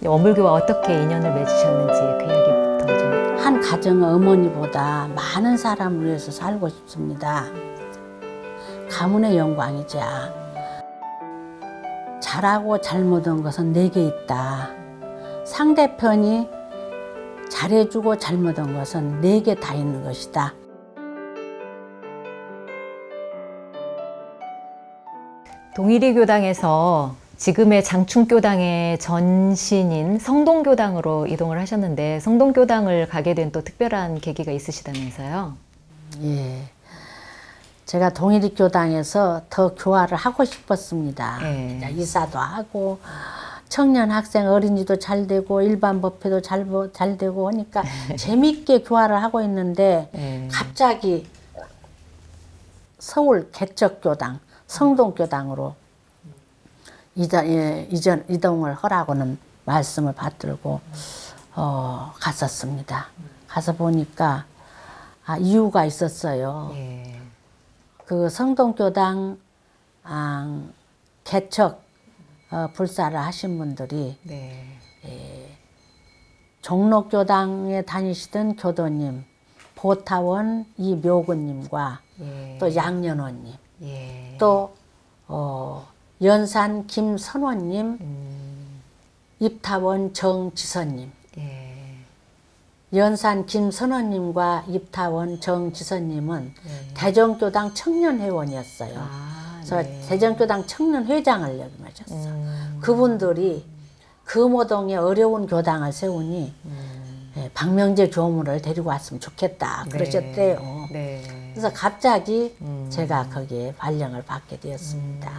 원불교와 어떻게 인연을 맺으셨는지 그 이야기부터 좀. 한 가정의 어머니보다 많은 사람을 위해서 살고 싶습니다. 가문의 영광이자 잘하고 잘못한 것은 내게 있다. 상대편이 잘해주고 잘못한 것은 내게 다 있는 것이다. 동일이교당에서 지금의 장충교당의 전신인 성동교당으로 이동을 하셨는데 성동교당을 가게 된 또 특별한 계기가 있으시다면서요? 예, 제가 동일이교당에서 더 교화를 하고 싶었습니다. 이사도 하고 청년 학생 어린이도 잘 되고 일반 법회도 잘 되고 하니까 재밌게 교화를 하고 있는데 갑자기 서울 개척교당 성동교당으로 이동을 하라고는 말씀을 받들고 갔었습니다. 가서 보니까 이유가 있었어요. 그 성동교당 개척 불사를 하신 분들이 종로교당에 다니시던 교도님 보타원 이묘근님과 또 양년원님 또 연산 김선원님, 입타원 정지선님. 연산 김선원님과 입타원 정지선님은 대전교당 청년회원이었어요. 그래서 대전교당 청년회장을 역임하셨어. 그분들이 금호동에 어려운 교당을 세우니 박명재 교무를 데리고 왔으면 좋겠다 그러셨대요. 그래서 갑자기 제가 거기에 발령을 받게 되었습니다.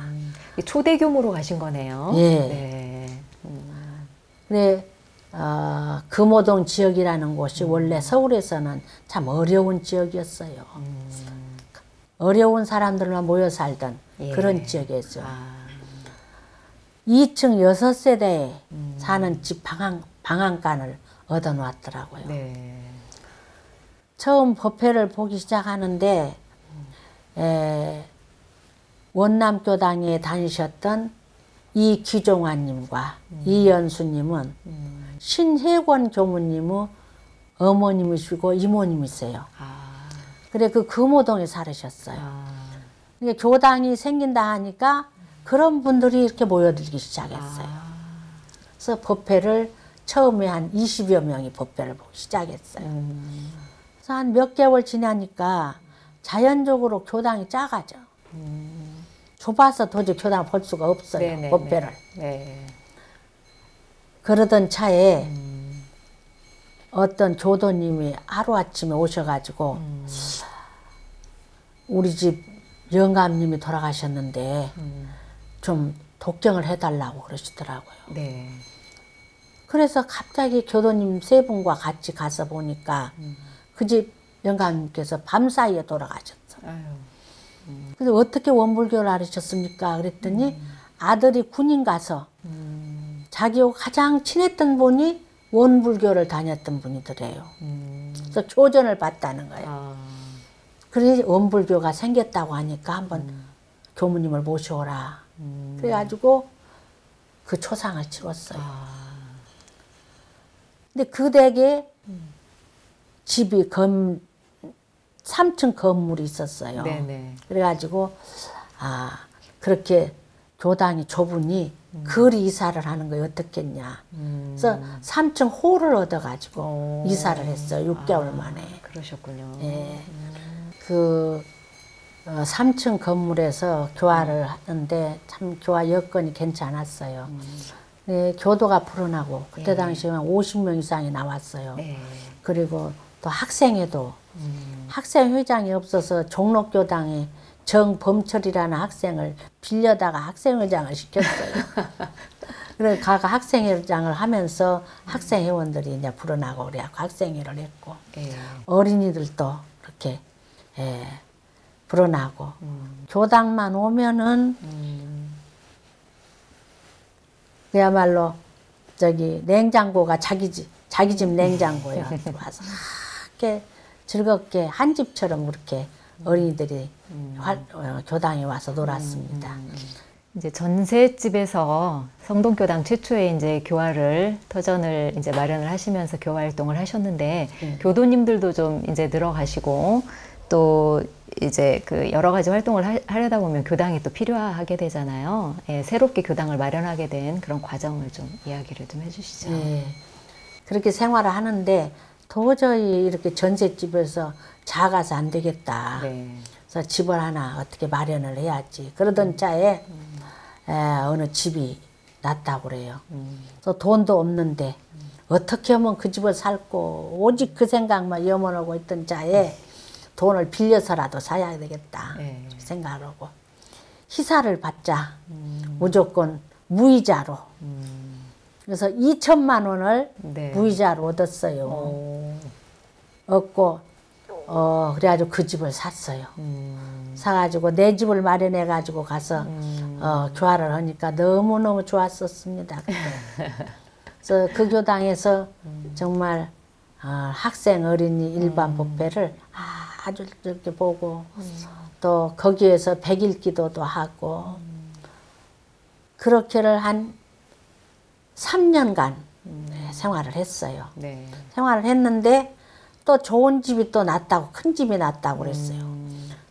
초대 교무로 가신 거네요. 그래 금호동 지역이라는 곳이 원래 서울에서는 참 어려운 지역이었어요. 어려운 사람들만 모여 살던 그런 지역이었죠. 2층 6세대에 사는 집 방안간을 얻어놓았더라고요. 처음 법회를 보기 시작하는데 원남교당에 다니셨던 이귀종환님과 이연수님은 신혜권 교무님의 어머님이시고 이모님이세요. 그래 그 금호동에 살으셨어요. 그러니까 교당이 생긴다 하니까 그런 분들이 이렇게 모여들기 시작했어요. 그래서 법회를 처음에 한 20여 명이 법회를 보기 시작했어요. 그래서 한 몇 개월 지나니까 자연적으로 교당이 작아져. 좁아서 도저히 교당을 볼 수가 없어요. 법회를. 그러던 차에 어떤 교도님이 하루아침에 오셔가지고 우리 집 영감님이 돌아가셨는데 좀 독경을 해달라고 그러시더라고요. 그래서 갑자기 교도님 세 분과 같이 가서 보니까 그 집 영감님께서 밤사이에 돌아가셨어요. 그래서 어떻게 원불교를 하셨습니까? 그랬더니 아들이 군인 가서 자기하고 가장 친했던 분이 원불교를 다녔던 분이더래요. 그래서 교전을 받다는 거예요. 그래서 원불교가 생겼다고 하니까 한번 교무님을 모셔오라. 그래가지고 그 초상을 찍었어요. 근데 그 댁에 집이 3층 건물이 있었어요. 그래가지고 그렇게 교당이 좁으니 거리 이사를 하는 거 어떻겠냐. 그래서 3층 홀을 얻어가지고 이사를 했어요. 6개월 만에. 그러셨군요. 그 3층 건물에서 교화를 하는데 참 교화 여건이 괜찮았어요. 교도가 불어나고 그때 당시에 50명 이상이 나왔어요. 그리고 또 학생회도 학생회장이 없어서 종로교당에 정범철이라는 학생을 빌려다가 학생회장을 시켰어요. 그래서 각 학생회장을 하면서 학생회원들이 이제 불어나고 그래갖고 학생회를 했고 어린이들도 이렇게 불어나고 교당만 오면은 그야말로 저기 냉장고가 자기 집 냉장고에 와서 이렇게 즐겁게 한 집처럼 그렇게 어린이들이 교당에 와서 놀았습니다. 이제 전셋집에서 성동교당 최초의 이제 교화를 터전을 이제 마련을 하시면서 교화 활동을 하셨는데 교도님들도 좀 이제 늘어가시고 또 이제 그 여러 가지 활동을 하려다 보면 교당이 또 필요하게 되잖아요. 예, 새롭게 교당을 마련하게 된 그런 과정을 좀 이야기를 좀 해주시죠. 예. 그렇게 생활을 하는데 도저히 이렇게 전셋집에서 작아서 안 되겠다. 네. 그래서 집을 하나 어떻게 마련을 해야지. 그러던 차에 어느 집이 났다고 그래요. 그래서 돈도 없는데 어떻게 하면 그 집을 살고 오직 그 생각만 염원하고 있던 차에 돈을 빌려서라도 사야 되겠다 생각을 하고 희사를 받자. 무조건 무이자로. 그래서 2천만 원을 네. 무이자로 얻었어요. 얻고 그래가지고 그 집을 샀어요. 사가지고 내 집을 마련해가지고 가서 교화를 하니까 너무너무 좋았었습니다. 그때. 그래서 그 교당에서 정말 학생, 어린이, 일반 법회를 아주 이렇게 보고 또 거기에서 백일 기도도 하고 그렇게를 한 3년간 생활을 했어요. 네. 생활을 했는데 또 좋은 집이 또 났다고, 큰 집이 났다고 그랬어요.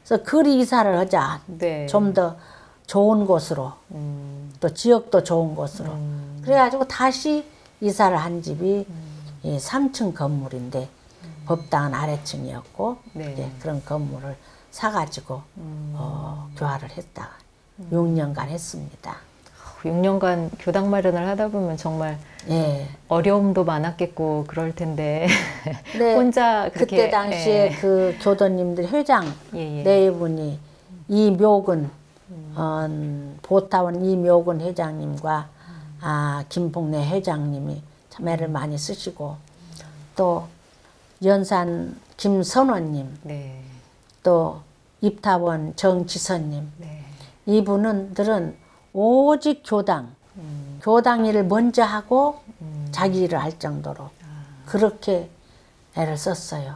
그래서 그리 이사를 하자. 네. 좀 더 좋은 곳으로, 또 지역도 좋은 곳으로. 그래가지고 다시 이사를 한 집이 이 3층 건물인데 법당은 아래층이었고 네. 예, 그런 건물을 사가지고 교화를 했다가 6년간 했습니다. 6년간 교당 마련을 하다 보면 정말 예. 어려움도 많았겠고 그럴 텐데 네, 혼자 그렇게 그때 당시에 그 교도님들 회장 네 분이 이묘근 보타원 이묘근 회장님과 김봉래 회장님이 참 애를 많이 쓰시고 또 연산 김선원님 네. 또 입타원 정지선님 네. 이분들은 오직 교당 일을 먼저 하고 자기 일을 할 정도로 그렇게 애를 썼어요.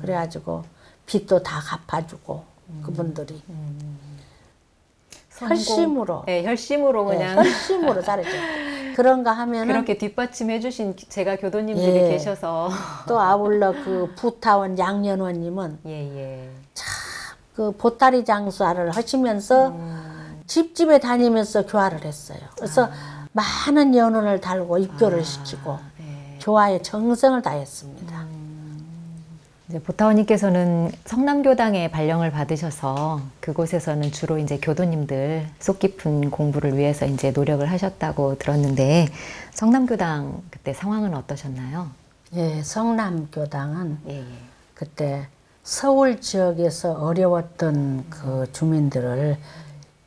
그래가지고 빚도 다 갚아주고 그분들이 혈심으로 네, 혈심으로 그냥 혈심으로 잘해줬고 그런가 하면은 그렇게 뒷받침해 주신 제가 교도님들이 계셔서 또 아울러 그 부타원 양년원님은 예. 그 보따리 장사를 하시면서 집집에 다니면서 교화를 했어요. 그래서 많은 연원을 달고 입교를 시키고 교화에 정성을 다했습니다. 이제 보타원님께서는 성남교당에 발령을 받으셔서 그곳에서는 주로 이제 교도님들 속 깊은 공부를 위해서 이제 노력을 하셨다고 들었는데 성남교당 그때 상황은 어떠셨나요? 예, 성남교당은 그때 서울 지역에서 어려웠던 그 주민들을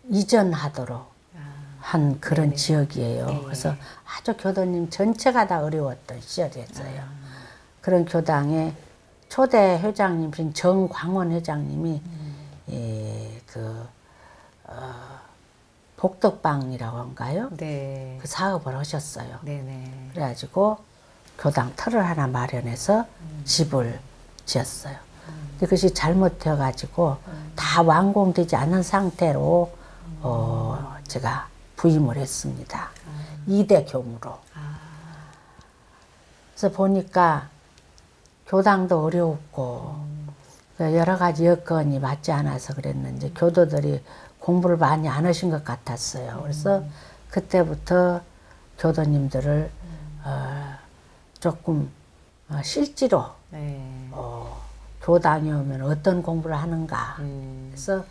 이전하도록 한 그런 지역이에요. 그래서 아주 교도님 전체가 다 어려웠던 시절이었어요. 그런 교당에 초대 회장님이신 정광원 회장님이 복덕방이라고 한가요? 네. 그 사업을 하셨어요. 네네. 그래가지고 교당 터를 하나 마련해서 집을 지었어요. 근데 그것이 잘못되어가지고 다 완공되지 않은 상태로 제가 부임을 했습니다. 2대 교무로. 그래서 보니까 교당도 어려웠고 여러 가지 여건이 맞지 않아서 그랬는지 교도들이 공부를 많이 안 하신 것 같았어요. 그래서 그때부터 교도님들을 조금 실제로 교당에 오면 어떤 공부를 하는가 그래서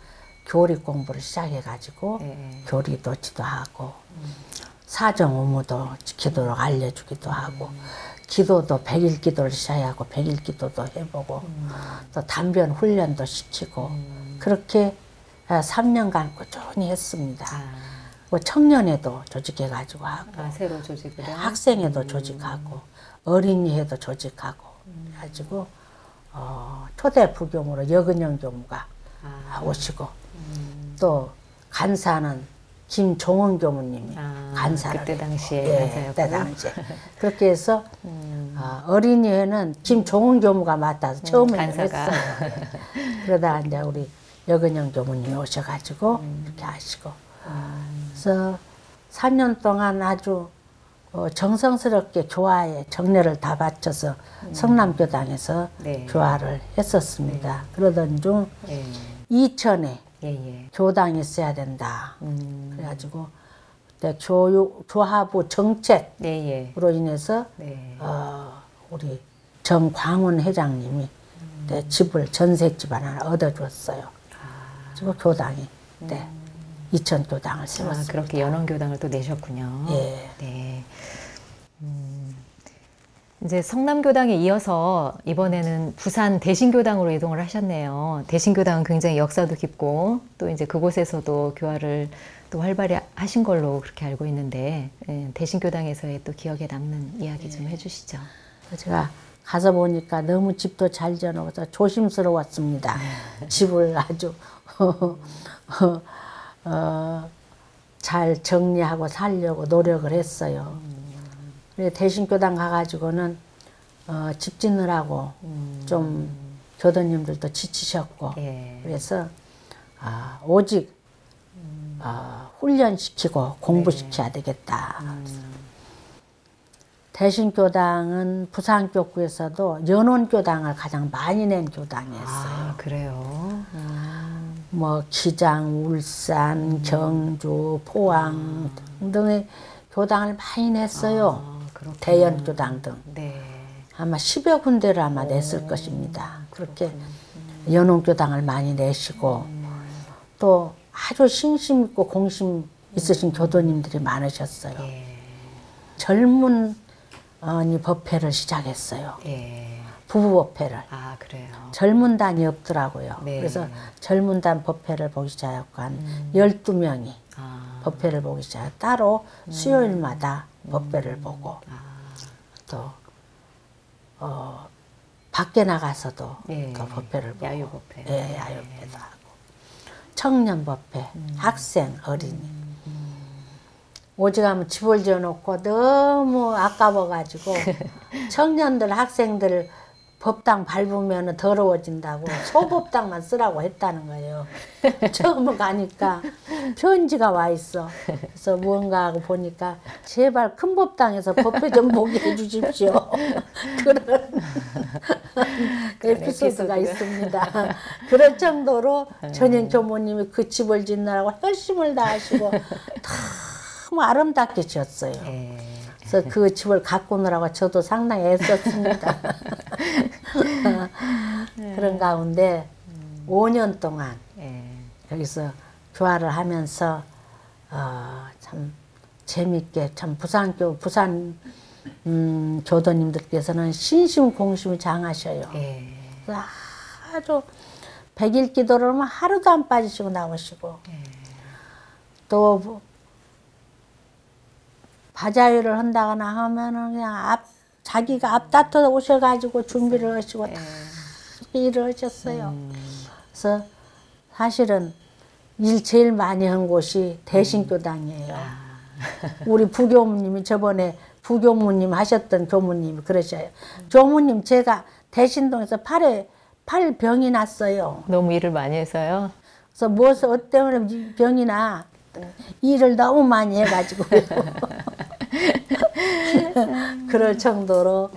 교리 공부를 시작해가지고 교리도 지도하고 사정 의무도 지키도록 알려주기도 하고 기도도 100일 기도를 시작하고 100일 기도도 해보고 또 단변 훈련도 시키고 그렇게 3년간 꾸준히 했습니다. 뭐 청년회도 조직해가지고 하고 새로 조직을 학생회도 조직하고 어린이회도 조직하고 해가지고 초대 부교무로 여근영 교무가 오시고 또 간사는 김종원 교무님이 간사를 그때 당시에 그때 당시에 그렇게 해서 어린이회는 김종원 교무가 맡아서 처음에는 했어요. 그러다 이제 우리 여근영 교무님이 오셔가지고 이렇게 하시고 그래서 3년 동안 아주 정성스럽게 교화에 정례를 다 바쳐서 성남교당에서 네. 교화를 했었습니다. 그러던 중 예. 이천에 예. 교당이 있어야 된다. 그래가지고 그때 교화부 정책으로 예. 인해서 네. 우리 정광훈 회장님이 내 집을 전셋집 하나 얻어줬어요. 그리고 교당이 네. 이천 교당을 세웠습니다. 그렇게 연원교당을 또 내셨군요. 예. 네. 이제 성남교당에 이어서 이번에는 부산 대신교당으로 이동을 하셨네요. 대신교당은 굉장히 역사도 깊고 또 이제 그곳에서도 교화를 또 활발히 하신 걸로 그렇게 알고 있는데 대신교당에서의 또 기억에 남는 이야기 좀 해주시죠. 제가 가서 보니까 너무 집도 잘 지어놓아서 조심스러웠습니다. 집을 아주 잘 정리하고 살려고 노력을 했어요. 대신교당 가가지고는 집 짓느라고 좀 교도님들도 지치셨고 그래서 오직 훈련시키고 공부시켜야 되겠다. 대신교당은 부산교구에서도 연원교당을 가장 많이 낸 교당이었어요. 그래요? 뭐 기장, 울산, 경주, 포항 등등의 교당을 많이 냈어요. 대연교당 등. 네. 아마 10여 군데를 아마 냈을 것입니다. 그렇게 연원교당을 많이 내시고 또 아주 신심 있고 공심 있으신 교도님들이 많으셨어요. 젊은 법회를 시작했어요. 부부 법회를. 그래요. 젊은 단이 없더라고요. 그래서 젊은 단 법회를 보기 시작하고 한 12명이 법회를 보기 시작해요. 따로 수요일마다 법회를 보고 또 밖에 나가서도 또 법회를 보고 야유법회. 야유법회도 하고 청년 법회, 학생, 어린이 오직하면 집을 지어놓고 너무 아까워가지고 청년들, 학생들 법당 밟으면 더러워진다고 소법당만 쓰라고 했다는 거예요. 처음 가니까 편지가 와 있어. 그래서 무언가 하고 보니까 제발 큰 법당에서 법회 좀 보게 해주십시오. 그런 에피소드가 있습니다. 그럴 정도로 전현 교모님이 그 집을 짓느라고 혈심을 다하시고 너무 아름답게 지었어요. 그래서 그 집을 가꾸느라고 저도 상당히 애썼습니다. 그런 가운데 5년 동안 여기서 교화를 하면서 참 재밌게 참 부산 교도님들께서는 신심공심이 장하셔요. 그래서 아주 100일 기도를 하면 하루도 안 빠지시고 나오시고 또 바자회를 한다거나 하면은 그냥 자기가 앞다퉈 오셔가지고 준비를 하시고 다 일을 하셨어요. 그래서 사실은 일 제일 많이 한 곳이 대신교당이에요. 우리 부교무님이 저번에 부교무님 하셨던 교무님이 그러셔요. 교무님 제가 대신동에서 팔 병이 났어요. 너무 일을 많이 해서요? 그래서 무엇을 어때문에 병이 나? 일을 너무 많이 해가지고 그럴 정도로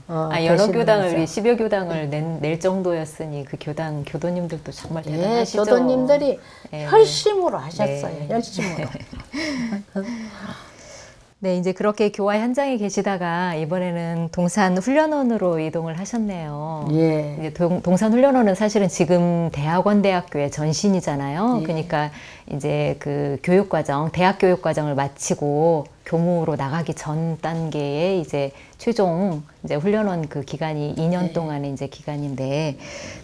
연원교당을 10여 교당을 낼 정도였으니 그 교도님들도 정말 대단하시죠. 교도님들이 혈심으로 하셨어요. 혈심으로. 네, 이제 그렇게 교화 현장에 계시다가 이번에는 동산훈련원으로 이동을 하셨네요. 이제 동산훈련원은 사실은 지금 대학원대학교의 전신이잖아요. 그러니까 이제 그 교육과정, 대학 교육과정을 마치고 교무로 나가기 전 단계에 이제 최종 이제 훈련원 그 기간이 2년 동안의 이제 기간인데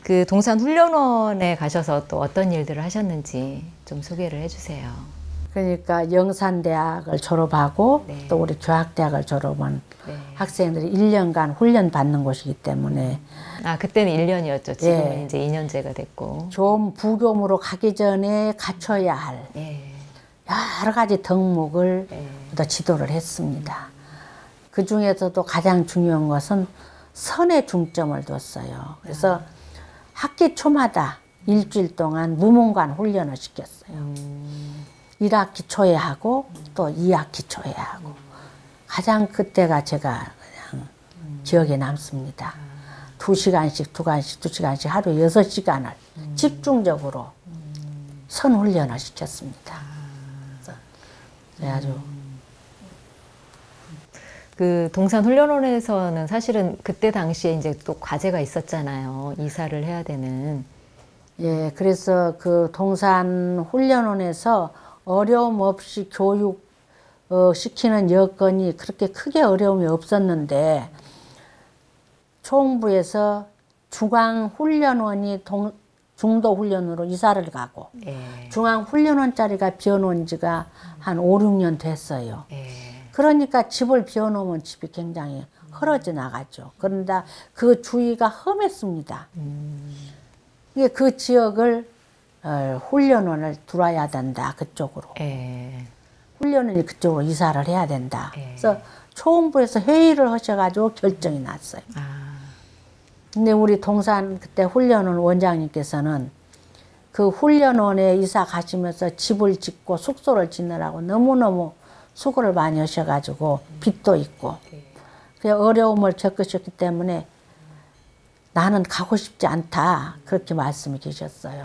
그 동산훈련원에 가셔서 또 어떤 일들을 하셨는지 좀 소개를 해주세요. 그러니까 영산대학을 졸업하고 또 우리 교학대학을 졸업한 학생들이 1년간 훈련 받는 곳이기 때문에 그때는 1년이었죠. 지금은 이제 2년제가 됐고 좋은 부교무로 가기 전에 갖춰야 할 여러 가지 덕목을 또 지도를 했습니다. 그 중에서도 가장 중요한 것은 선에 중점을 뒀어요. 그래서 학기 초마다 일주일 동안 무문관 훈련을 시켰어요. 1학기 초에 하고 또 2학기 초에 하고 가장 그때가 제가 그냥 기억에 남습니다. 2시간씩 2시간씩 하루 6시간을 집중적으로 선훈련을 시켰습니다. 아주 그 동산훈련원에서는 사실은 그때 당시에 이제 또 과제가 있었잖아요. 이사를 해야 되는. 예, 그래서 그 동산훈련원에서 어려움 없이 교육 시키는 여건이 그렇게 크게 어려움이 없었는데 총부에서 중앙훈련원이 중도훈련으로 이사를 가고 중앙훈련원 자리가 비어놓은 지가 한 5, 6년 됐어요. 그러니까 집을 비워놓으면 집이 굉장히 헐어져 나가죠. 그런데 그 주위가 험했습니다. 그 지역을 훈련원을 들어야 된다. 그쪽으로. 훈련원이 그쪽으로 이사를 해야 된다. 그래서 총부에서 회의를 하셔가지고 결정이 났어요. 근데 우리 동산 그때 훈련원 원장님께서는 그 훈련원에 이사 가시면서 집을 짓고 숙소를 짓느라고 너무너무 수고를 많이 하셔가지고 빚도 있고 어려움을 겪으셨기 때문에 나는 가고 싶지 않다 그렇게 말씀이 계셨어요.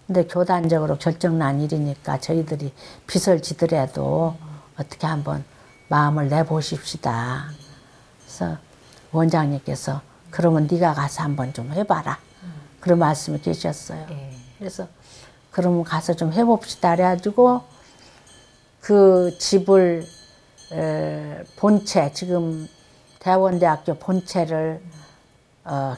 근데 교단적으로 결정난 일이니까 저희들이 빚을 지더라도 어떻게 한번 마음을 내보십시다. 그래서 원장님께서 그러면 네가 가서 한번 좀 해봐라. 그런 말씀이 계셨어요. 그래서 그러면 가서 좀 해봅시다. 그래가지고 그 집을 본체 지금 대원대학교 본체를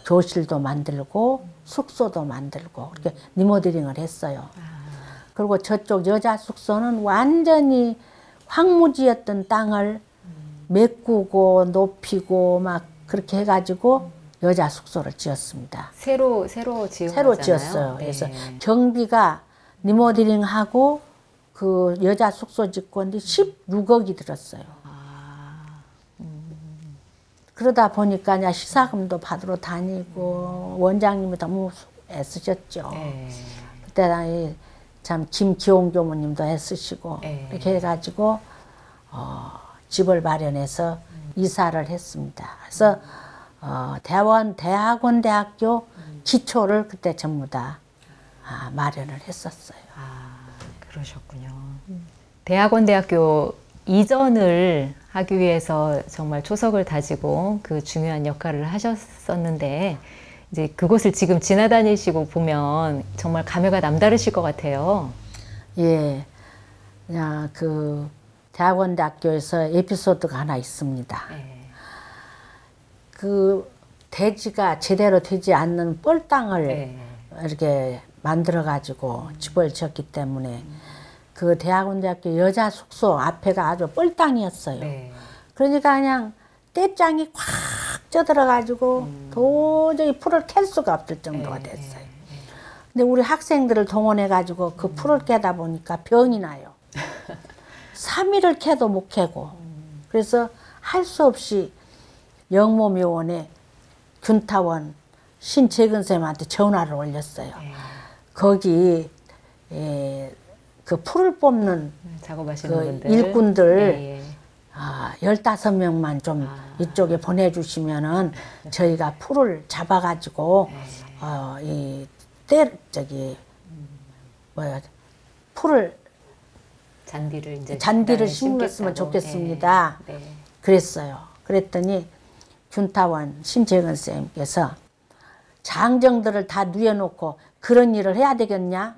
교실도 만들고 숙소도 만들고 그렇게 리모델링을 했어요. 그리고 저쪽 여자 숙소는 완전히 황무지였던 땅을 메꾸고 높이고 막 그렇게 해가지고 여자 숙소를 지었습니다. 새로 지은 거잖아요. 지었어요. 그래서 경비가 리모델링하고 그 여자 숙소 짓고 했는데 16억이 들었어요. 그러다 보니까 이제 시사금도 받으러 다니고 원장님이 너무 애쓰셨죠. 그때 참 김기홍 교무님도 애쓰시고 이렇게 해가지고 집을 마련해서 이사를 했습니다. 그래서 대학원대학교 기초를 그때 전부 다 마련을 했었어요. 그러셨군요. 대학원대학교 이전을 하기 위해서 정말 초석을 다지고 그 중요한 역할을 하셨었는데 이제 그곳을 지금 지나다니시고 보면 정말 감회가 남다르실 것 같아요. 예, 그냥 그 대학원대학교에서 에피소드가 하나 있습니다. 그 대지가 제대로 되지 않는 뻘땅을 이렇게 만들어 가지고 집을 지었기 때문에 그 대학원대학교 여자 숙소 앞에가 아주 뻘땅이었어요. 그러니까 그냥 떼짱이 꽉 쪄들어 가지고 도저히 풀을 캘 수가 없을 정도가 됐어요. 근데 우리 학생들을 동원해 가지고 그 풀을 깨다 보니까 병이 나요. 3일을 캐도 못 캐고 그래서 할 수 없이 영모묘원에 균타원 신재근쌤한테 전화를 올렸어요. 거기 그 풀을 뽑는 작업하시는 그 분들. 일꾼들 15명만 좀 이쪽에 보내주시면은 저희가 풀을 잡아가지고 풀을 잔디를 심었으면 좋겠습니다. 그랬어요. 그랬더니 균타원 신재근 쌤께서 장정들을 다 누워놓고 그런 일을 해야 되겠냐?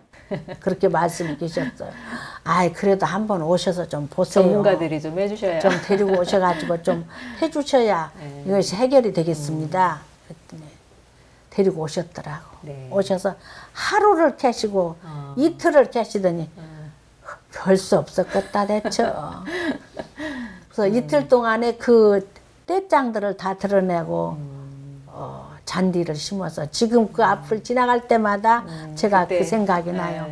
그렇게 말씀이 계셨어요. 아이 그래도 한번 오셔서 좀 보세요. 전문가들이 좀 해주셔야. 좀 데리고 오셔가지고 좀 해주셔야 이것이 해결이 되겠습니다. 그랬더니 데리고 오셨더라고. 오셔서 하루를 캐시고 이틀을 캐시더니 별 수 없었겠다 대처. 그래서 이틀 동안에 그 떼짱들을 다 드러내고 잔디를 심어서 지금 그 앞을 지나갈 때마다 제가 그때, 그 생각이 나요.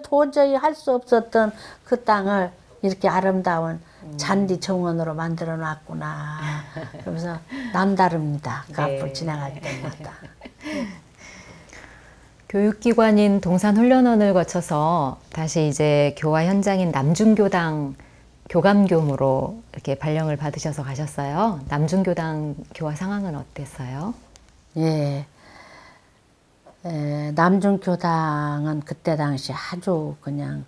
도저히 할 수 없었던 그 땅을 이렇게 아름다운 잔디 정원으로 만들어 놨구나. 그러면서 남다릅니다. 그 앞을 지나갈 때마다. 교육기관인 동산훈련원을 거쳐서 다시 이제 교화 현장인 남중교당 교감교무로 이렇게 발령을 받으셔서 가셨어요. 남중교당 교화 상황은 어땠어요? 예. 남중교당은 그때 당시 아주 그냥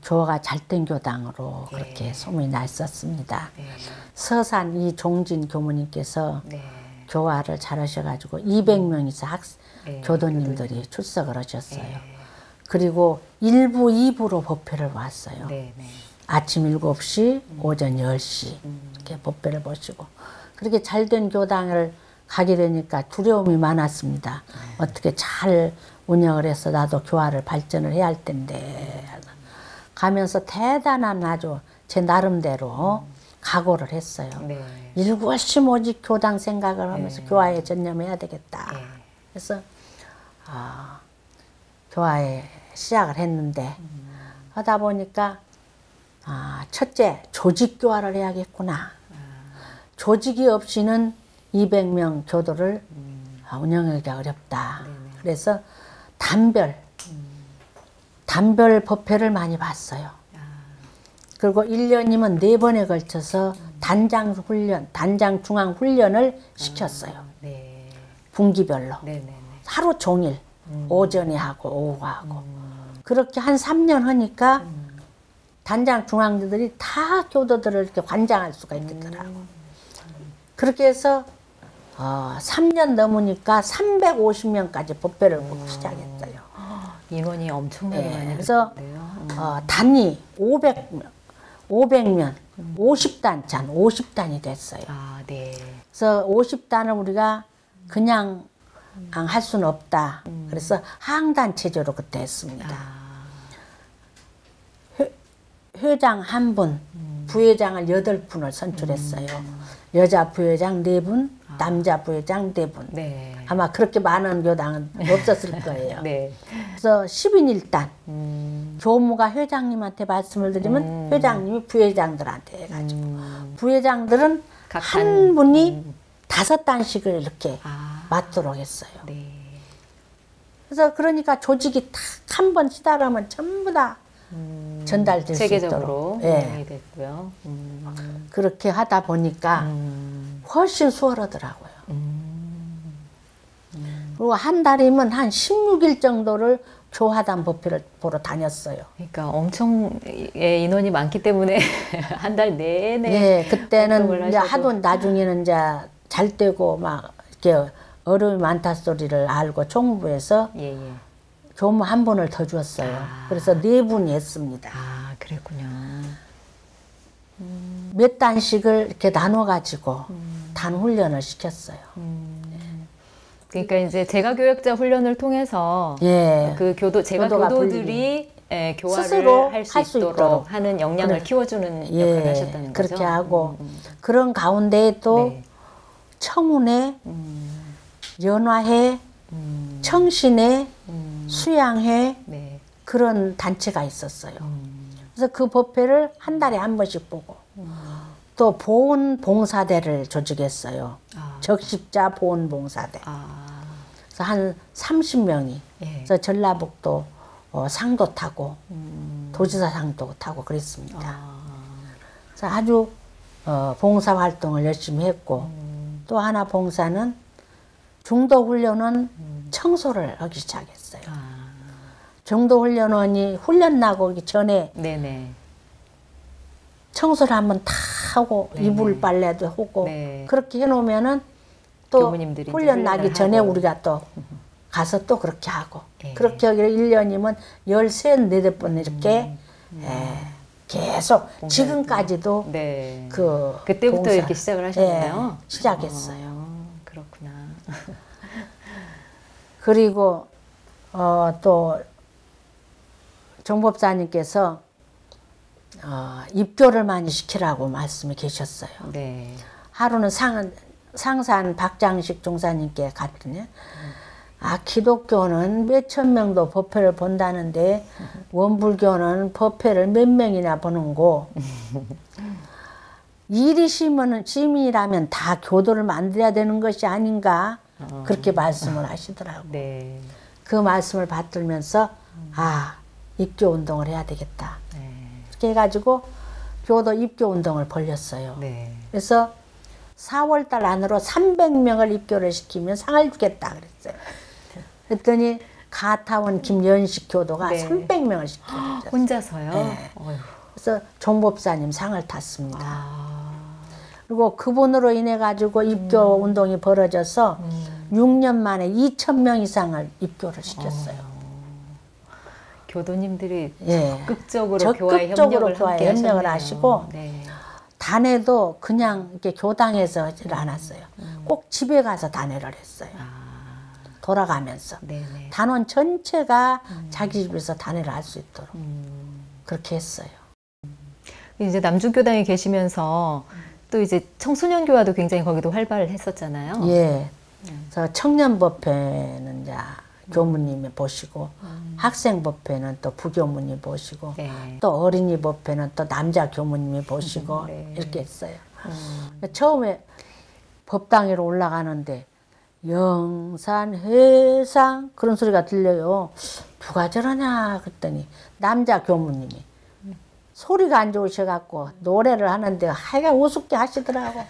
교화가 잘 된 교당으로 그렇게 소문이 났었습니다. 서산 이종진 교무님께서 교화를 잘하셔가지고 200명 이상 교도님들이 출석을 하셨어요. 그리고 1부, 2부로 법회를 왔어요. 아침 7시, 오전 10시 이렇게 법회를 보시고 그렇게 잘된 교당을 가게 되니까 두려움이 많았습니다. 어떻게 잘 운영을 해서 나도 교화를 발전을 해야 할 텐데 가면서 대단한 아주 제 나름대로 각오를 했어요. 일곱심 오직 교당 생각을 하면서 교화에 전념해야 되겠다. 그래서 교화에 시작을 했는데 하다 보니까 첫째 조직교화를 해야겠구나. 조직이 없이는 200명 교도를 운영하기가 어렵다. 그래서 단별 법회를 많이 봤어요. 그리고 1년이면 4번에 걸쳐서 단장 중앙 훈련을 시켰어요. 분기별로. 하루 종일 오전에 하고 오후가 하고. 그렇게 한 3년 하니까 단장 중앙들이 다 교도들을 이렇게 관장할 수가 있겠더라고. 그렇게 해서 3년 넘으니까 350명까지 법회를 보기 시작했어요. 인원이 엄청나게 많이 그래서 단위 500명, 50단찬, 50단이 됐어요. 그래서 50단을 우리가 그냥 할 수는 없다. 그래서 항단 체제로 그때 했습니다. 회장 1분, 부회장을 8분을 선출했어요. 여자 부회장 4분, 남자 부회장 4분. 아마 그렇게 많은 교당은 없었을 거예요. 그래서 10인 1단. 교무가 회장님한테 말씀을 드리면 회장님이 부회장들한테 해가지고 부회장들은 한 분이 5단씩을 이렇게 맡도록 했어요. 그래서 그러니까 조직이 탁 한 번 시달하면 전부 다 전달될 수 있도록 세계적으로 됐고요. 그렇게 하다 보니까 훨씬 수월하더라고요. 그리고 한 달이면 한 16일 정도를 교화단 법회를 보러 다녔어요. 그러니까 엄청 인원이 많기 때문에 한 달 내내. 그때는 이제 하도 나중에는 이제 잘 되고 막 이렇게 어려움이 많다 소리를 알고 총무부에서 교무 1분을 더 줬어요. 그래서 4분이 했습니다. 그랬군요. 몇 단씩을 이렇게 나눠가지고 단 훈련을 시켰어요. 그러니까 이제 제가교역자 훈련을 통해서 그 교도들이 교화를 할 수 있도록 하는 역량을 키워주는 역할을 하셨다는 거죠. 그렇게 하고 그런 가운데 또 청운회, 연화회, 청신회, 수양회 그런 단체가 있었어요. 그래서 그 법회를 한 달에 한 번씩 보고 또 보훈봉사대를 조직했어요. 적십자 보훈봉사대. 그래서 한 30명이 그래서 전라북도 상도 타고 도지사 상도 타고 그랬습니다. 그래서 아주 봉사활동을 열심히 했고 또 하나 봉사는 중도훈련원 청소를 하기 시작했어요. 중도훈련원이 훈련 나고기 전에 청소를 한번 다 하고 이불 빨래도 하고 그렇게 해놓으면은 또 훈련 나기 전에 우리가 또 가서 또 그렇게 하고 그렇게 하기로 1년이면 13, 14번 이렇게 계속 지금까지도 그때부터 봉사, 이렇게 시작을 하셨나요? 시작했어요. 그렇구나. 그리고 또 정법사님께서 입교를 많이 시키라고 말씀이 계셨어요. 하루는 상산 박장식 종사님께 갔더니 기독교는 몇천 명도 법회를 본다는데 원불교는 법회를 몇 명이나 보는고 일이 시민이라면 다 교도를 만들어야 되는 것이 아닌가 그렇게 말씀을 하시더라고요. 그 말씀을 받들면서 아, 입교 운동을 해야 되겠다. 그렇게 해가지고 교도 입교 운동을 벌였어요. 그래서 4월 달 안으로 300명을 입교를 시키면 상을 주겠다 그랬어요. 그랬더니 가타원 김연식 교도가 300명을 시켰어요. 혼자서요? 그래서 종법사님 상을 탔습니다. 그리고 그분으로 인해 가지고 입교 운동이 벌어져서 6년 만에 2,000명 이상을 입교를 시켰어요. 교도님들이 적극적으로 교화에 협력을 하시고 단회도 그냥 이렇게 교당에서 하지 않았어요. 꼭 집에 가서 단회를 했어요. 돌아가면서 단원 전체가 자기 집에서 단회를 할 수 있도록 그렇게 했어요. 이제 남중교당에 계시면서 또 이제 청소년 교화도 굉장히 거기도 활발했었잖아요. 예. 그래서 청년법회는 이제 교무님이 보시고 학생법회는 또 부교무님이 보시고 또 어린이법회는 또 남자 교무님이 보시고 이렇게 했어요. 처음에 법당으로 올라가는데 영산회상 그런 소리가 들려요. 누가 저러냐 그랬더니 남자 교무님이 소리가 안 좋으셔갖고 노래를 하는데 하여간 우습게 하시더라고.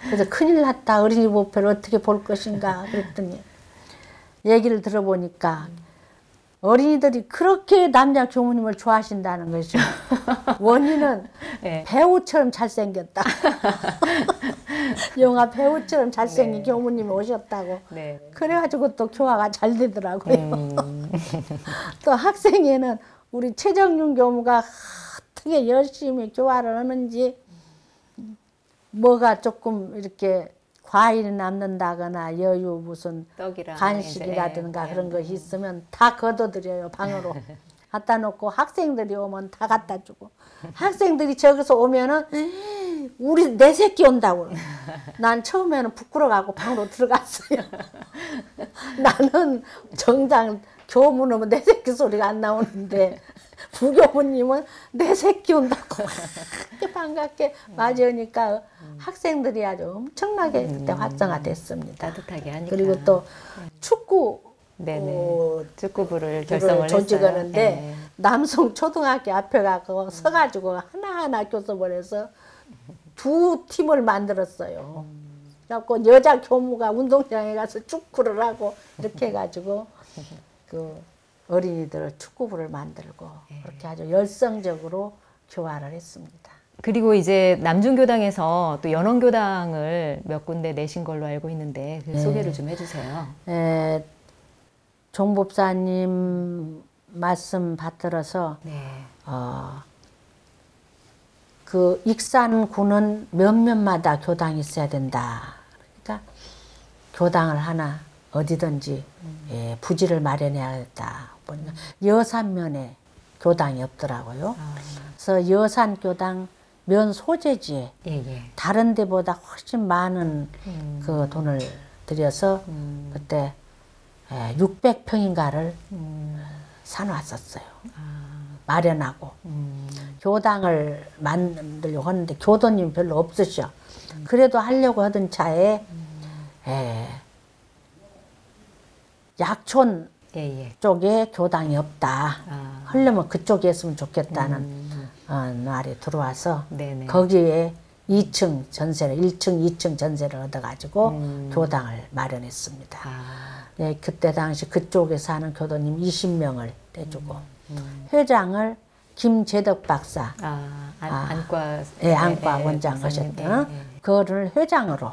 그래서 큰일 났다. 어린이 법회를 어떻게 볼 것인가 그랬더니 얘기를 들어보니까 어린이들이 그렇게 남자 교무님을 좋아하신다는 것이죠. 원인은 배우처럼 잘생겼다. 영화 배우처럼 잘생긴 교무님이 오셨다고. 그래가지고 또 교화가 잘 되더라고요. 또 학생회는 우리 최정윤 교무가 어떻게 열심히 교화를 하는지 뭐가 조금 이렇게 과일이 남는다거나 여유 무슨 간식이라든가 그런 것이 있으면 다 걷어들여요. 방으로 갖다 놓고 학생들이 오면 다 갖다 주고 학생들이 저기서 오면은 우리 내 새끼 온다고. 난 처음에는 부끄러워가고 방으로 들어갔어요. 나는 정작 교문 오면 내 새끼 소리가 안 나오는데 부교무님은 내 새끼 온다고 그렇게 반갑게 맞으니까 학생들이 아주 엄청나게 그때 활성화됐습니다. 따뜻하게 하니까. 그리고 또 축구 축구부를 결성을 조직하는데 남성 초등학교 앞에 가고 서가지고 하나하나 교섭을 해서 2팀을 만들었어요. 그래갖고 여자 교무가 운동장에 가서 축구를 하고 이렇게 해가지고 그 어린이들 축구부를 만들고 그렇게 아주 열성적으로 교화를 했습니다. 그리고 이제 남중교당에서 또 연원교당을 몇 군데 내신 걸로 알고 있는데 그 소개를 좀 해주세요. 종법사님 말씀 받들어서 그 익산군은 몇몇마다 교당이 있어야 된다. 그러니까 교당을 하나 어디든지 부지를 마련해야겠다. 보니까 여산면에 교당이 없더라고요. 그래서 여산교당 면 소재지에 다른 데보다 훨씬 많은 그 돈을 들여서 그때 600평인가를 사놨었어요. 마련하고 교당을 만들려고 하는데 교도님이 별로 없으셔. 그래도 하려고 하던 차에 약촌 쪽에 교당이 없다. 하려면 그쪽에 했으면 좋겠다는 말이 들어와서 거기에 2층 전세를 1층, 2층 전세를 얻어가지고 교당을 마련했습니다. 그때 당시 그쪽에 사는 교도님 20명을 떼주고 회장을 김재덕 박사 안과 원장 하셨던 그거를 회장으로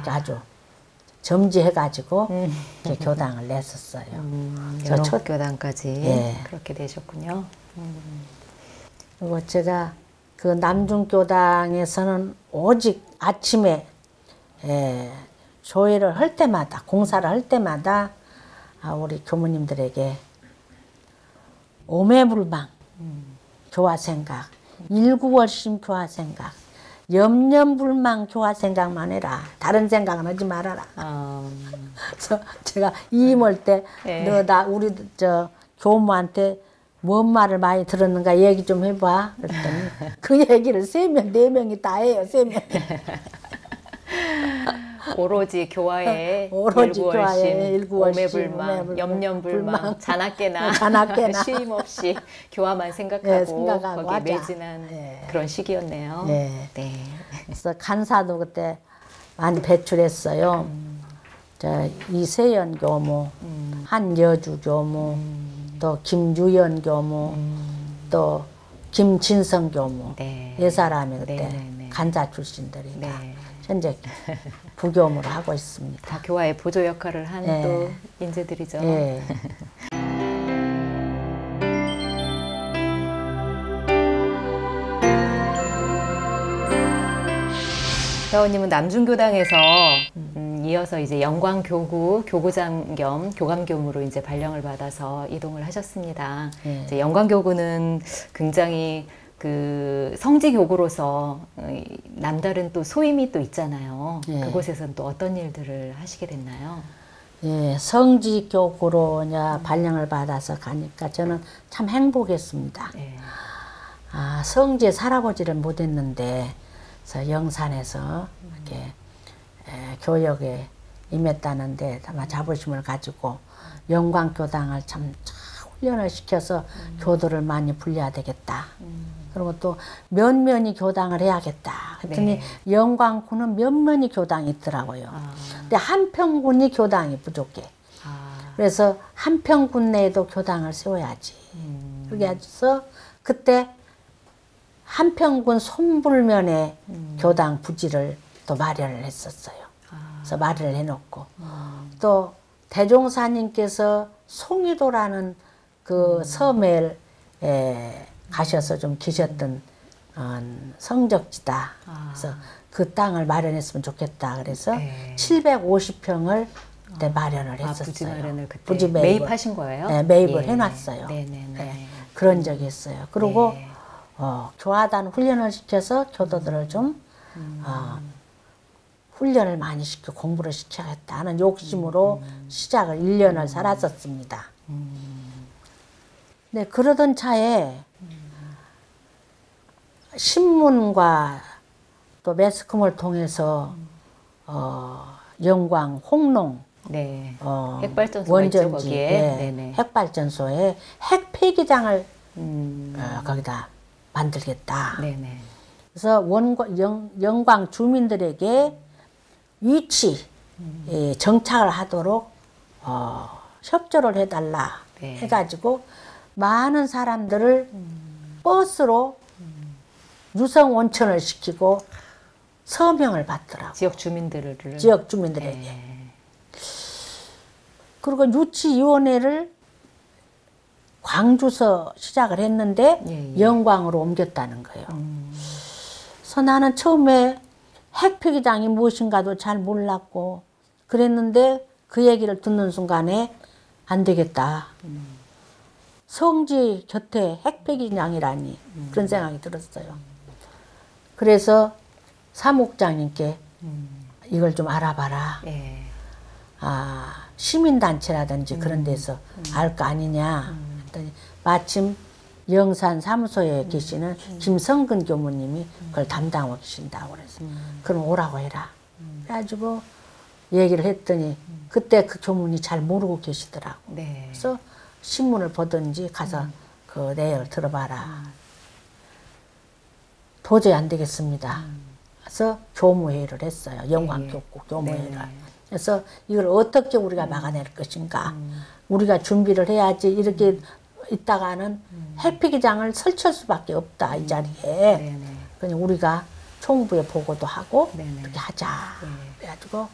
아주 점지해가지고 교당을 냈었어요. 연옥교당까지 그렇게 되셨군요. 그리고 제가 그 남중교당에서는 오직 아침에 조회를 할 때마다 공사를 할 때마다 우리 교무님들에게 오매불망 교화생각, 일구월심 교화생각, 염려불망 교화생각만 해라. 다른 생각은 하지 말아라. 그래서 제가 이임할 때 너 나 우리 저 교무한테 뭔 말을 많이 들었는가 얘기 좀 해봐. 그랬더니 그 얘기를 3명, 4명이 다 해요. 3명이. 오로지 교화에 오로지 교화에 일구월심, 일구월심, 오매불망, 염려불망, 자나깨나 자나깨나 쉼 없이 교화만 생각하고, 네, 생각하고 거기에 하자. 매진한 네. 그런 시기였네요. 네. 네. 그래서 간사도 그때 많이 배출했어요. 저 이세연 교무, 한여주 교무, 또 김유연 교무, 또 김진성 교무, 네. 네 사람이 그때 네, 네, 네. 간사 출신들이 다 네. 현재 부교무를 하고 있습니다. 다 교화의 보조 역할을 한 네. 또 인재들이죠. 예. 회원님은 남중교당에서 이어서 이제 영광교구 교구장 겸 교감교무로 이제 발령을 받아서 이동을 하셨습니다. 네. 이제 영광교구는 굉장히 그 성지교구로서 남다른 또 소임이 또 있잖아요. 네. 그곳에서는 또 어떤 일들을 하시게 됐나요? 예, 성지교구로 이제 발령을 받아서 가니까 저는 참 행복했습니다. 네. 아, 성지에 살아보지를 못했는데, 그래서 영산에서 이렇게 교역에 임했다는데 아마 자부심을 가지고 영광교당을 참 훈련을 시켜서 교도를 많이 불려야 되겠다. 그리고 또 면면이 교당을 해야겠다. 그랬더니 네. 영광군은 면면이 교당이 있더라고요. 근데 한평군이 교당이 부족해. 그래서 한평군 내에도 교당을 세워야지. 그렇게 해서 그때 한평군 손불면에 교당 부지를 또 마련을 했었어요. 그래서 마련을 해놓고 또 대종사님께서 송이도라는 그 섬에 가셔서 좀 계셨던 성적지다. 그래서 그 땅을 마련했으면 좋겠다. 그래서 네. 750평을 그때 마련을 했었어요. 부지 마련을 그때 부지 매입하신 거예요? 네, 매입을 예. 해놨어요. 네네네. 네, 그런 적이 있어요. 그리고 네. 교화단 훈련을 시켜서 교도들을 좀 훈련을 많이 시켜 공부를 시켜야겠다 하는 욕심으로 시작을 1년을 살았었습니다. 네, 그러던 차에 신문과 또 매스컴을 통해서 영광 홍농 네. 핵발전소가 있죠, 원전지 거기에. 네, 네네. 핵발전소에 핵폐기장을 거기다 만들겠다. 네네. 그래서 영광 주민들에게 위치 정착을 하도록 협조를 해달라 네. 해가지고 많은 사람들을 버스로 유성 온천을 시키고 서명을 받더라고. 지역 주민들을. 지역 주민들에게. 네. 그리고 유치위원회를 광주서 시작을 했는데 예, 예. 영광으로 옮겼다는 거예요. 그래서 나는 처음에 핵폐기장이 무엇인가도 잘 몰랐고 그랬는데 그 얘기를 듣는 순간에 안 되겠다. 성지 곁에 핵폐기장이라니 그런 생각이 들었어요. 그래서 사목장님께 이걸 좀 알아봐라. 예. 시민단체라든지 그런 데서 알 거 아니냐. 했더니 마침 영산 사무소에 계시는 김성근 교무님이 그걸 담당하고 계신다고 그래서 그럼 오라고 해라. 그래가지고 얘기를 했더니 그때 그 교무님이 잘 모르고 계시더라고. 네. 그래서 신문을 보든지 가서 그 내용을 들어봐라. 도저히 안 되겠습니다. 그래서 교무회의를 했어요. 영광교구 교무회의를. 네. 그래서 이걸 어떻게 우리가 막아낼 것인가. 우리가 준비를 해야지 이렇게 있다가는 핵폐기장을 설치할 수밖에 없다. 이 자리에. 네네. 그냥 우리가 총부에 보고도 하고 네네. 그렇게 하자. 네. 그래가지고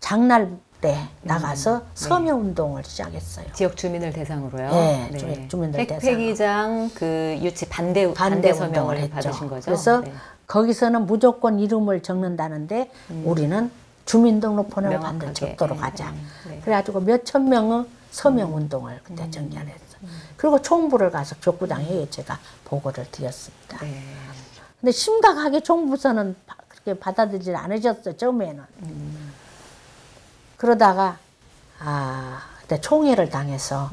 장날 때 나가서 서명운동을 시작했어요. 지역 주민을 대상으로요. 네, 지역 주민들 핵폐기장 그 유치 반대 운동을 서명을 했죠. 받으신 거죠. 그래서 네. 거기서는 무조건 이름을 적는다는데 우리는 주민등록번호를 명확하게. 반드시 적도록 하자. 네. 그래가지고 몇천 명의 서명운동을 그때 정리했어요. 그리고 총부를 가서 족구장 회의에 제가 보고를 드렸습니다. 네. 근데 심각하게 총부서는 그렇게 받아들이지 않으셨어요. 처음에는. 그러다가 그때 총애를 당해서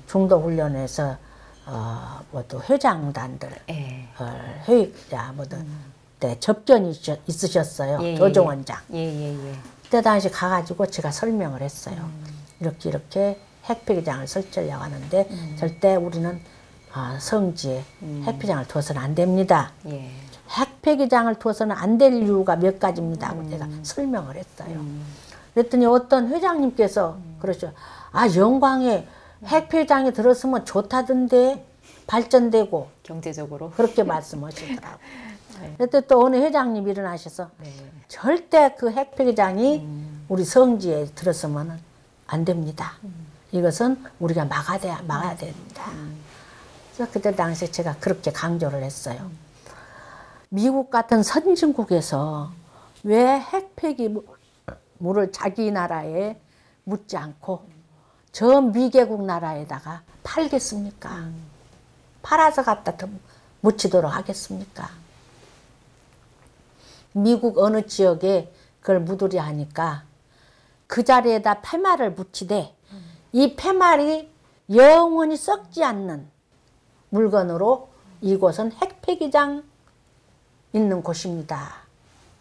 중도훈련에서 뭐또 회장단들 예. 회의자 뭐든 때 접견이 있으셨어요. 예, 예, 조정원장. 예예예. 그때 당시 가가지고 제가 설명을 했어요. 이렇게 이렇게 핵폐기장을 설치하려고 하는데 절대 우리는 성지에 핵폐기장을 두어서는 안 됩니다. 예. 핵폐기장을 두어서는 안 될 이유가 몇 가지입니다 하고 제가 설명을 했어요. 그랬더니 어떤 회장님께서 그러죠. 아, 영광에 핵폐기장이 들었으면 좋다던데 발전되고 경제적으로 그렇게 말씀하시더라고요. 그때 또 어느 회장님이 일어나셔서 네. 절대 그 핵폐기장이 우리 성지에 들었으면 안 됩니다. 이것은 우리가 막아야 됩니다. 그래서 그때 당시에 제가 그렇게 강조를 했어요. 미국 같은 선진국에서 왜 핵폐기물을 자기 나라에 묻지 않고 저 미개국 나라에다가 팔겠습니까? 팔아서 갖다 묻히도록 하겠습니까? 미국 어느 지역에 그걸 묻으려 하니까 그 자리에다 폐말을 묻히되 이 폐말이 영원히 썩지 않는 물건으로 이곳은 핵폐기장 있는 곳입니다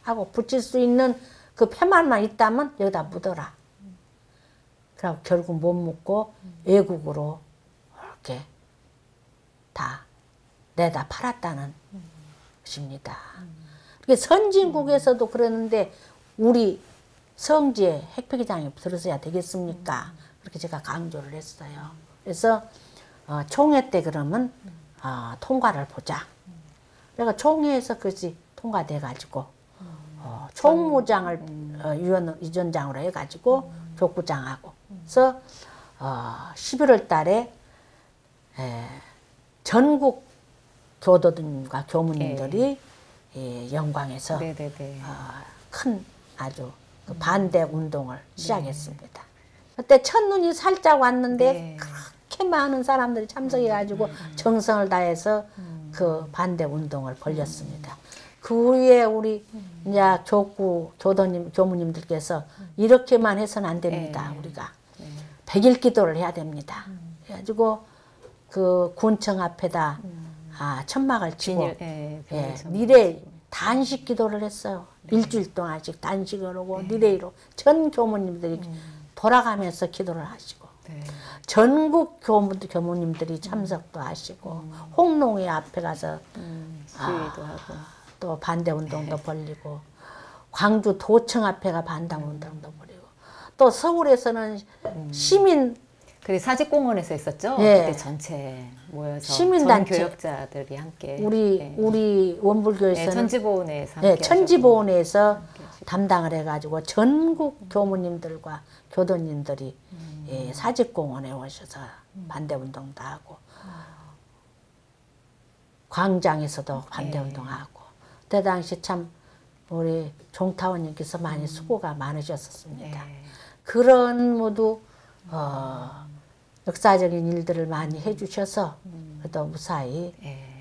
하고 붙일 수 있는 그 폐말만 있다면 여기다 묻어라. 그리고 결국 못 묻고 외국으로 이렇게 다 내다 팔았다는 것입니다. 선진국에서도 그러는데 우리 성지에 핵폐기장이 들어서야 되겠습니까? 그렇게 제가 강조를 했어요. 그래서 총회 때 그러면 통과를 보자. 그래서 총회에서 그것이 통과돼가지고 총무장을 위원장으로 해가지고 족구장하고 그래서 11월 달에 전국 교도들과 교무님들이 영광에서 큰 아주 그 반대 운동을 시작했습니다. 그때 첫눈이 살짝 왔는데 그렇게 많은 사람들이 참석해가지고 정성을 다해서 그 반대 운동을 벌였습니다. 그 후에 우리 이제 교무님들께서 이렇게만 해서는 안 됩니다. 우리가 100일 기도를 해야 됩니다. 그래가지고 그 군청 앞에다 천막을 치고 리레이 단식 기도를 했어요. 일주일 동안씩 단식을 하고 리레이로 전 교무님들이 돌아가면서 기도를 하시고 전국 교무님들이 참석도 하시고 홍롱회 앞에 가서 시위도 하고 또 반대운동도 벌리고 광주 도청 앞에가 반대운동도 벌리고 또 서울에서는 시민 그래 사직공원에서 했었죠. 예. 그때 전체 모여서 시민단체 전교역자들이 함께 우리 원불교에서는 천지보훈에서 함께 천지보훈에서 담당을 해가지고 전국 교무님들과 교도님들이 사직공원에 오셔서 반대운동도 하고 광장에서도 반대운동하고 그때 당시 참 우리 종타원님께서 많이 수고가 많으셨었습니다. 그런 모두 역사적인 일들을 많이 해주셔서 또 무사히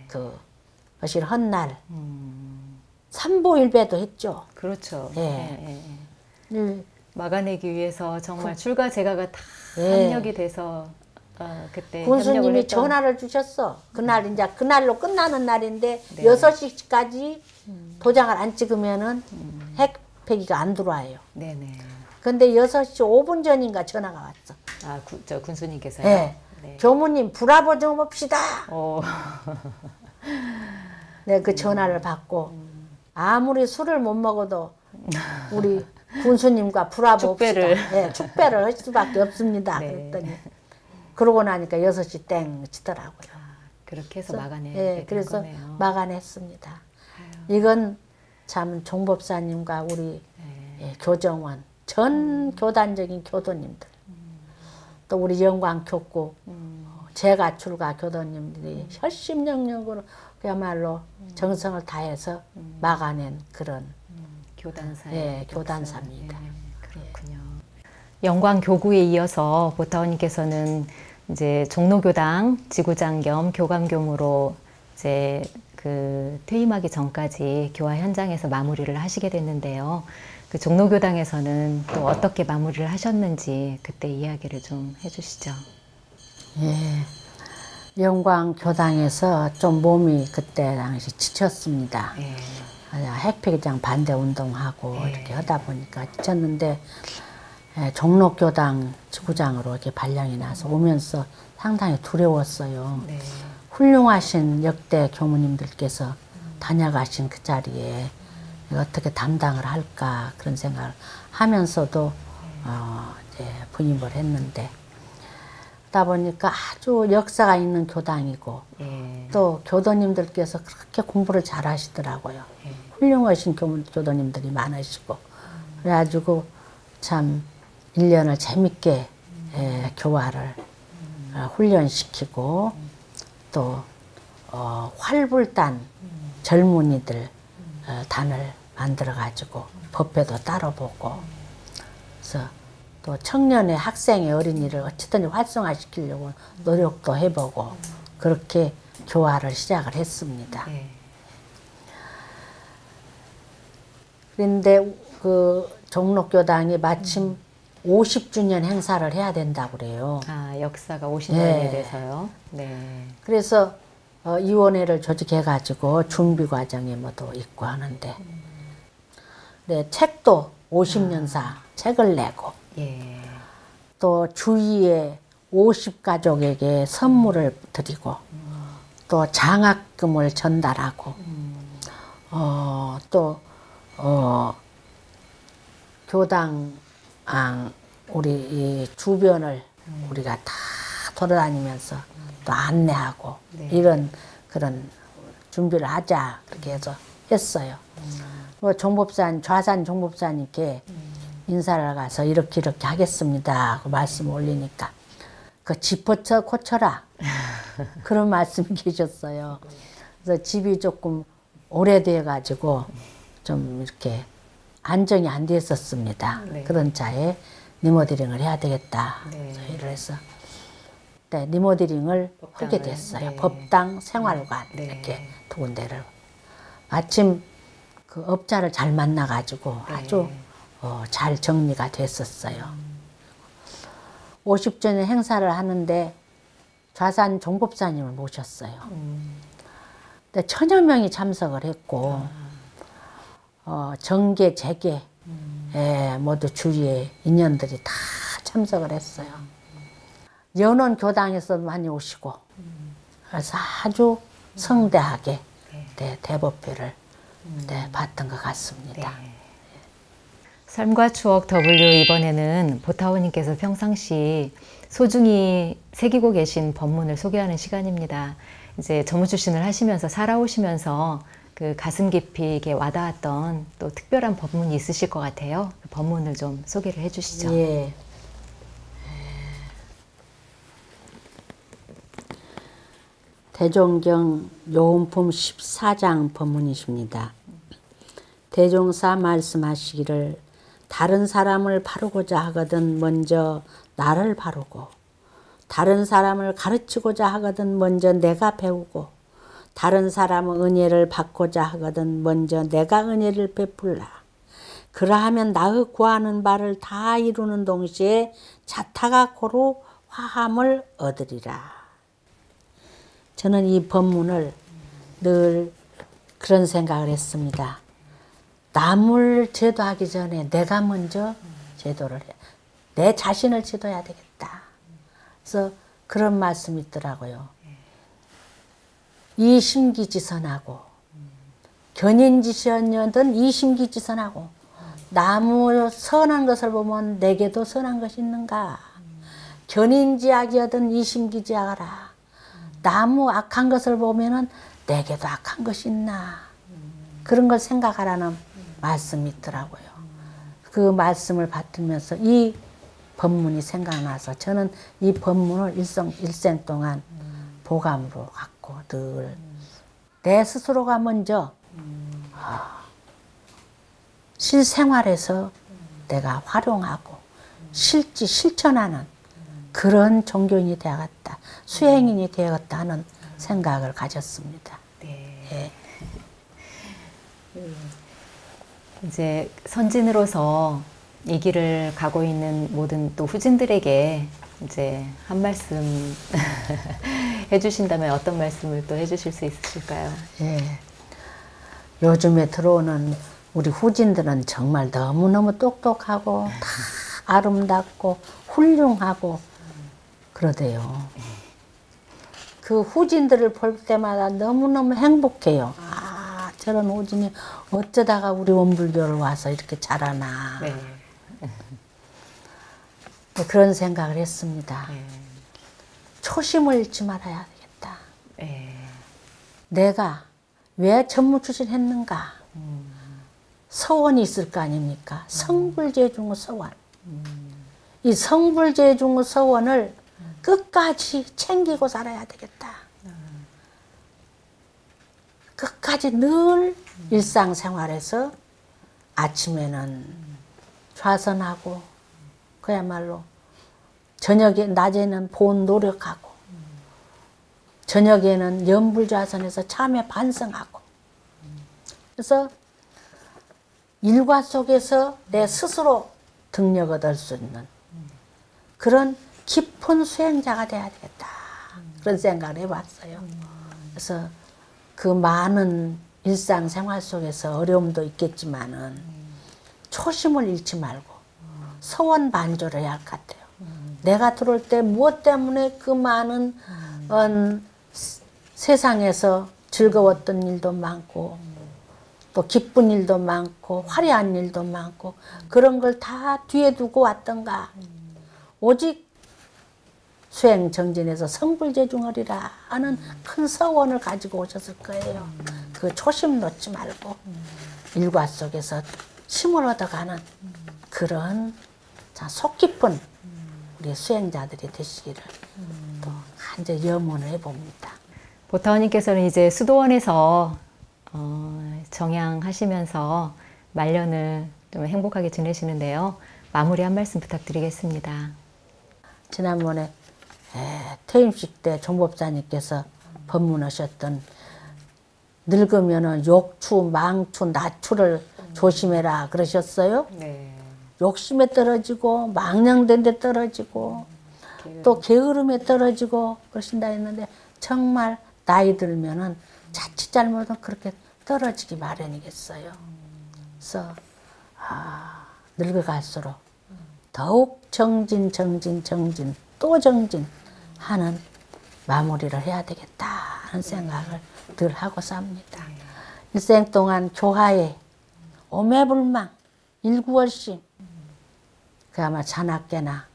그것이 헌날 삼보일배도 했죠. 그렇죠. 예. 막아내기 위해서 정말 출가 제가가 다 협력이 돼서 그때 군수님이 전화를 주셨어. 그날 이제 그날로 끝나는 날인데 6시까지 도장을 안 찍으면은 핵폐기가 안 들어와요. 네네. 근데 6시 5분 전인가 전화가 왔어. 저 군수님께서요? 네. 교무님 브라보 좀 봅시다. 네, 그 전화를 받고 아무리 술을 못 먹어도 우리 군수님과 브라보 봅시다. 네, 축배를 할 수밖에 없습니다. 그랬더니 그러고 나니까 6시 땡 치더라고요. 그렇게 해서 막아내게 된 그래서 거네요. 막아냈습니다. 이건 참 종법사님과 우리 교정원 전 교단적인 교도님들 또 우리 영광교구 제가 출가 교도님들이 혈심령령으로 그야말로 정성을 다해서 막아낸 그런 교단사입니다. 그렇군요. 영광교구에 이어서 보타원님께서는 이제 종로교당 지구장 겸 교감교무로 이제 그 퇴임하기 전까지 교화 현장에서 마무리를 하시게 됐는데요. 그 종로교당에서는 또 어떻게 마무리를 하셨는지 그때 이야기를 좀 해주시죠. 영광교당에서 좀 몸이 그때 당시 지쳤습니다. 핵폐기장 반대 운동하고 이렇게 하다 보니까 지쳤는데 종로교당 지구장으로 이렇게 발령이 나서 오면서 상당히 두려웠어요. 네. 훌륭하신 역대 교무님들께서 다녀가신 그 자리에 어떻게 담당을 할까 그런 생각을 하면서도 이제 부임을 했는데 그러다 보니까 아주 역사가 있는 교당이고 또 교도님들께서 그렇게 공부를 잘 하시더라고요. 훌륭하신 교도님들이 많으시고 그래가지고 참 1년을 재밌게 교화를 훈련시키고 또 활불단 젊은이들 단을 만들어가지고 법회도 따로 보고 그래서 또 청년의 학생의 어린이를 어쨌든 활성화시키려고 노력도 해보고 그렇게 교화를 시작을 했습니다. 그런데 그 종로교당이 마침 50주년 행사를 해야 된다고 그래요. 아, 역사가 50년이 돼서요? 네. 그래서 위원회를 조직해가지고 준비 과정에 뭐도 있고 하는데 네, 책도 50년사 책을 내고 또 주위에 50가족에게 선물을 드리고 또 장학금을 전달하고 또 교당 우리 이 주변을 우리가 다 돌아다니면서 또 안내하고 이런 그런 준비를 하자 그렇게 해서 했어요. 좌산 종법사님께 인사를 가서 이렇게 하겠습니다 하고 말씀 올리니까 그 짚어쳐 고쳐라 그런 말씀이 계셨어요. 그래서 집이 조금 오래돼 가지고 좀 이렇게 안정이 안 됐었습니다. 그런 차에 리모델링을 해야 되겠다. 저희를 해서 리모델링을 하게 됐어요. 법당, 생활관 이렇게 두 군데를 마침 그 업자를 잘 만나가지고 아주 잘 정리가 됐었어요. 50주년 행사를 하는데 좌산 종법사님을 모셨어요. 근데 1000여 명이 참석을 했고 정계, 재계 모두 주위에 인연들이 다 참석을 했어요. 연원 교당에서도 많이 오시고 그래서 아주 성대하게 대법회를 봤던 것 같습니다. 삶과 추억 W 이번에는 보타오님께서 평상시 소중히 새기고 계신 법문을 소개하는 시간입니다. 이제 전무출신을 하시면서 살아오시면서 그 가슴 깊이 이게 와닿았던 또 특별한 법문이 있으실 것 같아요. 그 법문을 좀 소개를 해주시죠. 예. 대종경 요음품 14장 법문이십니다. 대종사 말씀하시기를 다른 사람을 바르고자 하거든 먼저 나를 바르고 다른 사람을 가르치고자 하거든 먼저 내가 배우고 다른 사람의 은혜를 받고자 하거든 먼저 내가 은혜를 베풀라. 그러하면 나의 구하는 바를 다 이루는 동시에 자타가 고루 화함을 얻으리라. 저는 이 법문을 늘 그런 생각을 했습니다. 남을 제도하기 전에 내가 먼저 제도를 해. 내 자신을 제도해야 되겠다. 그래서 그런 말씀이 있더라고요. 이심기지선하고 견인지선여든 이심기지선하고 나무 선한 것을 보면 내게도 선한 것이 있는가. 견인지악이여든 이심기지하라. 나무 악한 것을 보면은 내게도 악한 것이 있나. 그런 걸 생각하라는 말씀이 있더라고요. 그 말씀을 받으면서 이 법문이 생각나서 저는 이 법문을 일생 동안 보감으로 갖고 늘 내 스스로가 먼저 실생활에서 내가 활용하고 실천하는 그런 종교인이 되어갔다. 수행인이 되어갔다 하는 생각을 가졌습니다. 네. 이제 선진으로서 이 길을 가고 있는 모든 또 후진들에게 이제 한 말씀 해주신다면 어떤 말씀을 또 해주실 수 있으실까요? 예. 요즘에 들어오는 우리 후진들은 정말 너무너무 똑똑하고 다 아름답고 훌륭하고 그러대요. 그 후진들을 볼 때마다 너무너무 행복해요. 아, 저런 후진이 어쩌다가 우리 원불교를 와서 이렇게 자라나. 네. 그런 생각을 했습니다. 초심을 잃지 말아야 되겠다. 내가 왜 전무출신했는가? 서원이 있을 거 아닙니까? 성불재중의 서원. 이 성불재중의 서원을 끝까지 챙기고 살아야 되겠다. 끝까지 늘 일상생활에서 아침에는 좌선하고 그야말로 저녁에 낮에는 본 노력하고 저녁에는 염불좌선에서 참회 반성하고 그래서 일과 속에서 내 스스로 등력 얻을 수 있는 그런 깊은 수행자가 돼야 되겠다. 그런 생각을 해봤어요. 그래서 그 많은 일상생활 속에서 어려움도 있겠지만은 초심을 잃지 말고 서원 반조를 해야 할 것 같아요. 내가 들어올 때 무엇 때문에 그 많은 세상에서 즐거웠던 일도 많고 또 기쁜 일도 많고 화려한 일도 많고 그런 걸 다 뒤에 두고 왔던가. 오직 수행정진에서 성불재중하리라 하는 큰 서원을 가지고 오셨을 거예요. 그 초심 놓지 말고 일과 속에서 힘을 얻어가는 그런 속 깊은 우리 수행자들이 되시기를 또 간절히 염원을 해봅니다. 보타원님께서는 이제 수도원에서 정양하시면서 말년을 좀 행복하게 지내시는데요. 마무리 한 말씀 부탁드리겠습니다. 지난번에 퇴임식 때 종법사님께서 법문하셨던 늙으면은 욕추, 망추, 나추를 조심해라 그러셨어요. 네. 욕심에 떨어지고 망령된 데 떨어지고 또 게으름에 떨어지고 그러신다 했는데 정말 나이 들면은 자칫 잘못은 그렇게 떨어지기 마련이겠어요. 그래서 늙어갈수록 더욱 정진 또 정진 하는 마무리를 해야 되겠다 하는 생각을 늘 하고 삽니다. 일생 동안 교화에 오매불망 일구월심 그야말로 자나깨나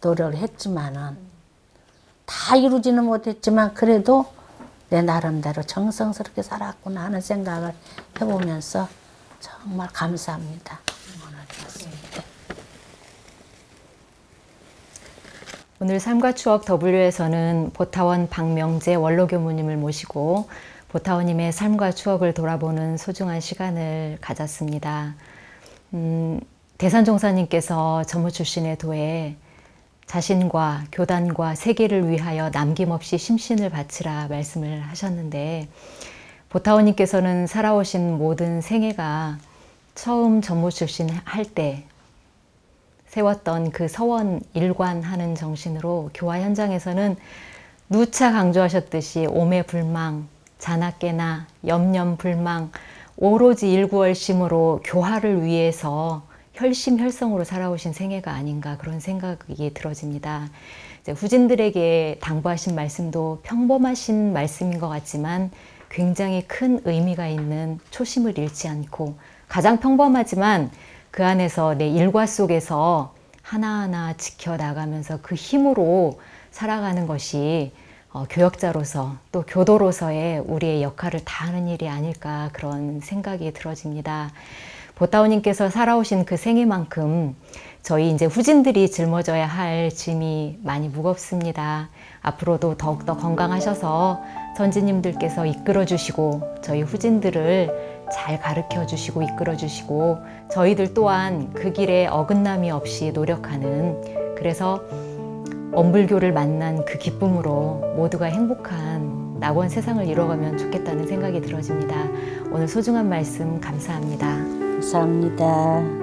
노력을 했지만은 다 이루지는 못했지만 그래도 내 나름대로 정성스럽게 살았구나 하는 생각을 해보면서 정말 감사합니다. 오늘 삶과 추억 W에서는 보타원 박명재 원로교무님을 모시고 보타원님의 삶과 추억을 돌아보는 소중한 시간을 가졌습니다. 대산종사님께서 전무 출신의 도에 자신과 교단과 세계를 위하여 남김없이 심신을 바치라 말씀을 하셨는데 보타원님께서는 살아오신 모든 생애가 처음 전무 출신 할 때 세웠던 그 서원 일관하는 정신으로 교화 현장에서는 누차 강조하셨듯이 오매불망, 자나깨나, 염려불망, 오로지 일구월심으로 교화를 위해서 혈심혈성으로 살아오신 생애가 아닌가 그런 생각이 들어집니다. 이제 후진들에게 당부하신 말씀도 평범하신 말씀인 것 같지만 굉장히 큰 의미가 있는 초심을 잃지 않고 가장 평범하지만 그 안에서 내 일과 속에서 하나하나 지켜나가면서 그 힘으로 살아가는 것이 교역자로서 또 교도로서의 우리의 역할을 다하는 일이 아닐까 그런 생각이 들어집니다. 보타원님께서 살아오신 그 생애만큼 저희 이제 후진들이 짊어져야 할 짐이 많이 무겁습니다. 앞으로도 더욱더 건강하셔서 선지님들께서 이끌어 주시고 저희 후진들을 잘 가르쳐 주시고 이끌어 주시고 저희들 또한 그 길에 어긋남이 없이 노력하는 그래서 원불교를 만난 그 기쁨으로 모두가 행복한 낙원 세상을 이뤄가면 좋겠다는 생각이 들어집니다. 오늘 소중한 말씀 감사합니다. 감사합니다.